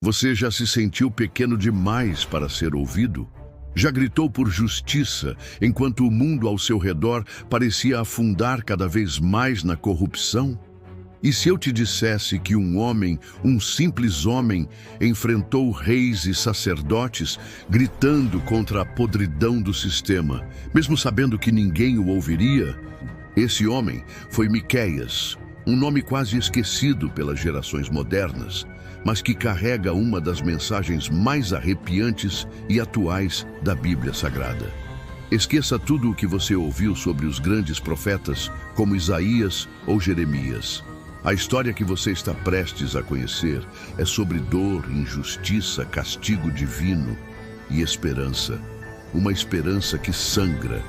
Você já se sentiu pequeno demais para ser ouvido? Já gritou por justiça enquanto o mundo ao seu redor parecia afundar cada vez mais na corrupção? E se eu te dissesse que um homem, um simples homem, enfrentou reis e sacerdotes gritando contra a podridão do sistema, mesmo sabendo que ninguém o ouviria? Esse homem foi Miqueias, um nome quase esquecido pelas gerações modernas, mas que carrega uma das mensagens mais arrepiantes e atuais da Bíblia Sagrada. Esqueça tudo o que você ouviu sobre os grandes profetas, como Isaías ou Jeremias. A história que você está prestes a conhecer é sobre dor, injustiça, castigo divino e esperança. Uma esperança que sangra,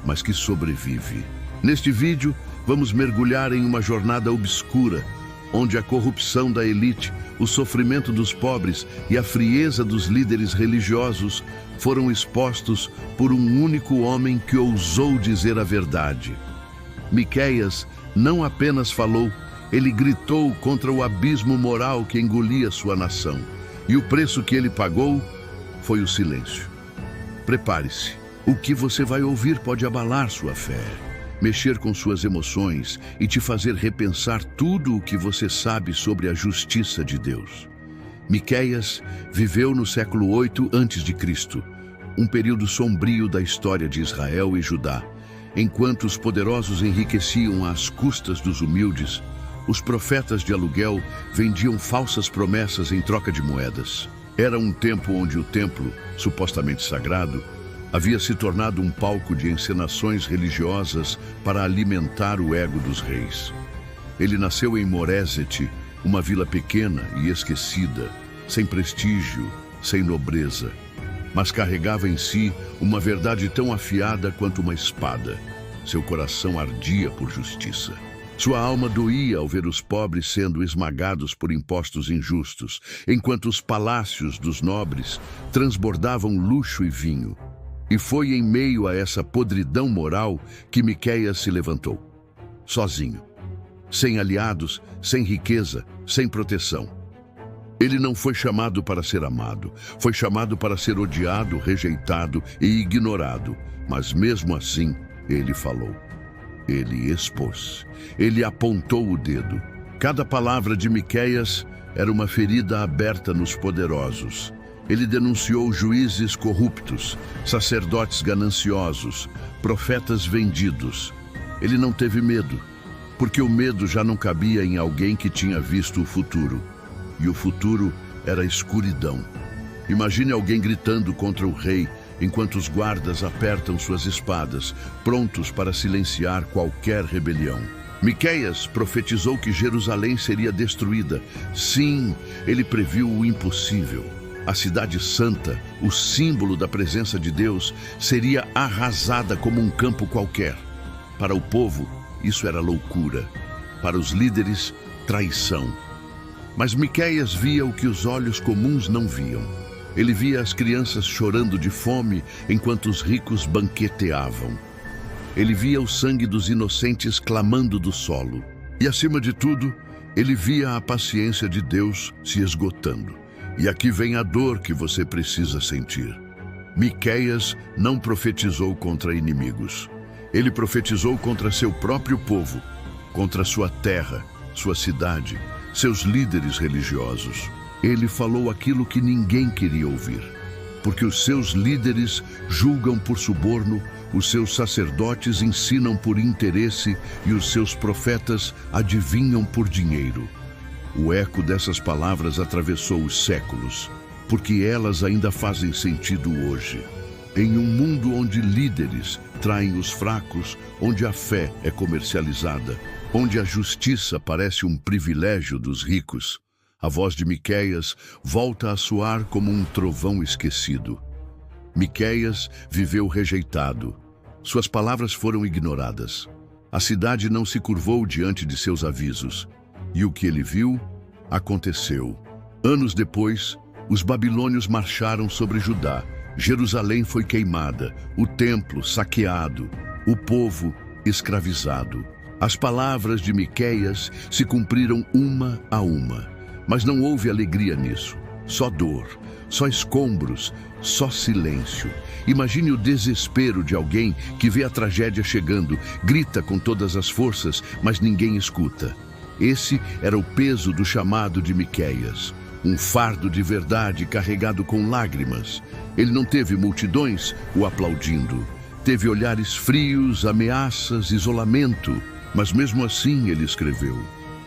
mas que sobrevive. Neste vídeo, vamos mergulhar em uma jornada obscura, onde a corrupção da elite, o sofrimento dos pobres e a frieza dos líderes religiosos foram expostos por um único homem que ousou dizer a verdade. Miqueias não apenas falou, ele gritou contra o abismo moral que engolia sua nação. E o preço que ele pagou foi o silêncio. Prepare-se. O que você vai ouvir pode abalar sua fé, mexer com suas emoções e te fazer repensar tudo o que você sabe sobre a justiça de Deus. Miqueias viveu no século 8 a.C., um período sombrio da história de Israel e Judá. Enquanto os poderosos enriqueciam às custas dos humildes, os profetas de aluguel vendiam falsas promessas em troca de moedas. Era um tempo onde o templo, supostamente sagrado, havia se tornado um palco de encenações religiosas para alimentar o ego dos reis. Ele nasceu em Moresete, uma vila pequena e esquecida, sem prestígio, sem nobreza, mas carregava em si uma verdade tão afiada quanto uma espada. Seu coração ardia por justiça. Sua alma doía ao ver os pobres sendo esmagados por impostos injustos, enquanto os palácios dos nobres transbordavam luxo e vinho. E foi em meio a essa podridão moral que Miqueias se levantou, sozinho, sem aliados, sem riqueza, sem proteção. Ele não foi chamado para ser amado, foi chamado para ser odiado, rejeitado e ignorado, mas mesmo assim ele falou. Ele expôs, ele apontou o dedo. Cada palavra de Miqueias era uma ferida aberta nos poderosos. Ele denunciou juízes corruptos, sacerdotes gananciosos, profetas vendidos. Ele não teve medo, porque o medo já não cabia em alguém que tinha visto o futuro. E o futuro era escuridão. Imagine alguém gritando contra o rei, enquanto os guardas apertam suas espadas, prontos para silenciar qualquer rebelião. Miqueias profetizou que Jerusalém seria destruída. Sim, ele previu o impossível. A cidade santa, o símbolo da presença de Deus, seria arrasada como um campo qualquer. Para o povo, isso era loucura. Para os líderes, traição. Mas Miqueias via o que os olhos comuns não viam. Ele via as crianças chorando de fome enquanto os ricos banqueteavam. Ele via o sangue dos inocentes clamando do solo. E, acima de tudo, ele via a paciência de Deus se esgotando. E aqui vem a dor que você precisa sentir. Miqueias não profetizou contra inimigos. Ele profetizou contra seu próprio povo, contra sua terra, sua cidade, seus líderes religiosos. Ele falou aquilo que ninguém queria ouvir, porque os seus líderes julgam por suborno, os seus sacerdotes ensinam por interesse e os seus profetas adivinham por dinheiro. O eco dessas palavras atravessou os séculos, porque elas ainda fazem sentido hoje. Em um mundo onde líderes traem os fracos, onde a fé é comercializada, onde a justiça parece um privilégio dos ricos, a voz de Miqueias volta a soar como um trovão esquecido. Miqueias viveu rejeitado. Suas palavras foram ignoradas. A cidade não se curvou diante de seus avisos. E o que ele viu, aconteceu. Anos depois, os babilônios marcharam sobre Judá. Jerusalém foi queimada, o templo saqueado, o povo escravizado. As palavras de Miqueias se cumpriram uma a uma. Mas não houve alegria nisso. Só dor, só escombros, só silêncio. Imagine o desespero de alguém que vê a tragédia chegando, grita com todas as forças, mas ninguém escuta. Esse era o peso do chamado de Miqueias, um fardo de verdade carregado com lágrimas. Ele não teve multidões o aplaudindo. Teve olhares frios, ameaças, isolamento. Mas mesmo assim ele escreveu.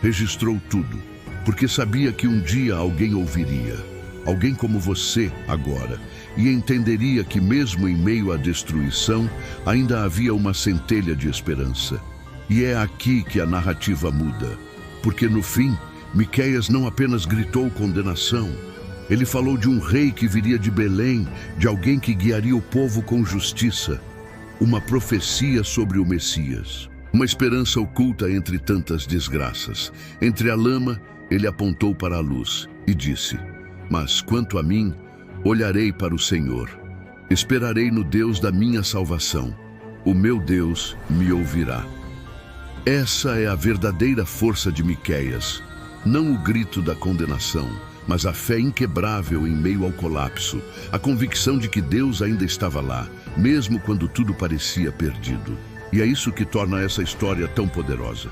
Registrou tudo, porque sabia que um dia alguém ouviria. Alguém como você agora, e entenderia que mesmo em meio à destruição, ainda havia uma centelha de esperança. E é aqui que a narrativa muda, porque no fim, Miqueias não apenas gritou condenação, ele falou de um rei que viria de Belém, de alguém que guiaria o povo com justiça, uma profecia sobre o Messias, uma esperança oculta entre tantas desgraças. Entre a lama, ele apontou para a luz e disse: mas quanto a mim, olharei para o Senhor, esperarei no Deus da minha salvação, o meu Deus me ouvirá. Essa é a verdadeira força de Miqueias, não o grito da condenação, mas a fé inquebrável em meio ao colapso, a convicção de que Deus ainda estava lá, mesmo quando tudo parecia perdido. E é isso que torna essa história tão poderosa.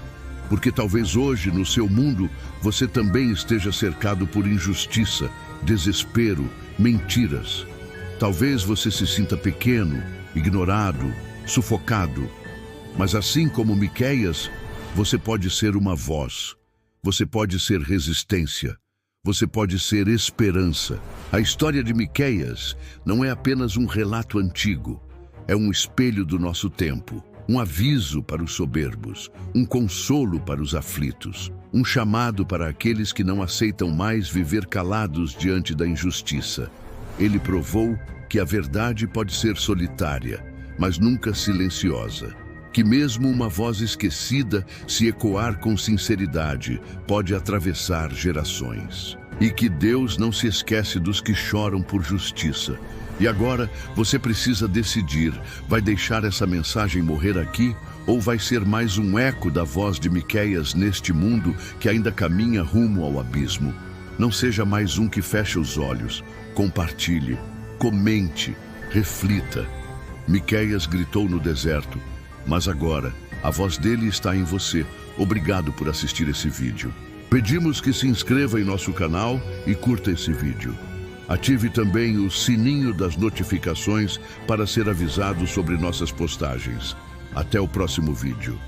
Porque talvez hoje, no seu mundo, você também esteja cercado por injustiça, desespero, mentiras. Talvez você se sinta pequeno, ignorado, sufocado. Mas assim como Miqueias, você pode ser uma voz. Você pode ser resistência. Você pode ser esperança. A história de Miqueias não é apenas um relato antigo. É um espelho do nosso tempo. Um aviso para os soberbos, um consolo para os aflitos, um chamado para aqueles que não aceitam mais viver calados diante da injustiça. Ele provou que a verdade pode ser solitária, mas nunca silenciosa. Que mesmo uma voz esquecida, se ecoar com sinceridade, pode atravessar gerações. E que Deus não se esquece dos que choram por justiça. E agora, você precisa decidir, vai deixar essa mensagem morrer aqui ou vai ser mais um eco da voz de Miqueias neste mundo que ainda caminha rumo ao abismo? Não seja mais um que fecha os olhos. Compartilhe, comente, reflita. Miqueias gritou no deserto, mas agora a voz dele está em você. Obrigado por assistir esse vídeo. Pedimos que se inscreva em nosso canal e curta esse vídeo. Ative também o sininho das notificações para ser avisado sobre nossas postagens. Até o próximo vídeo.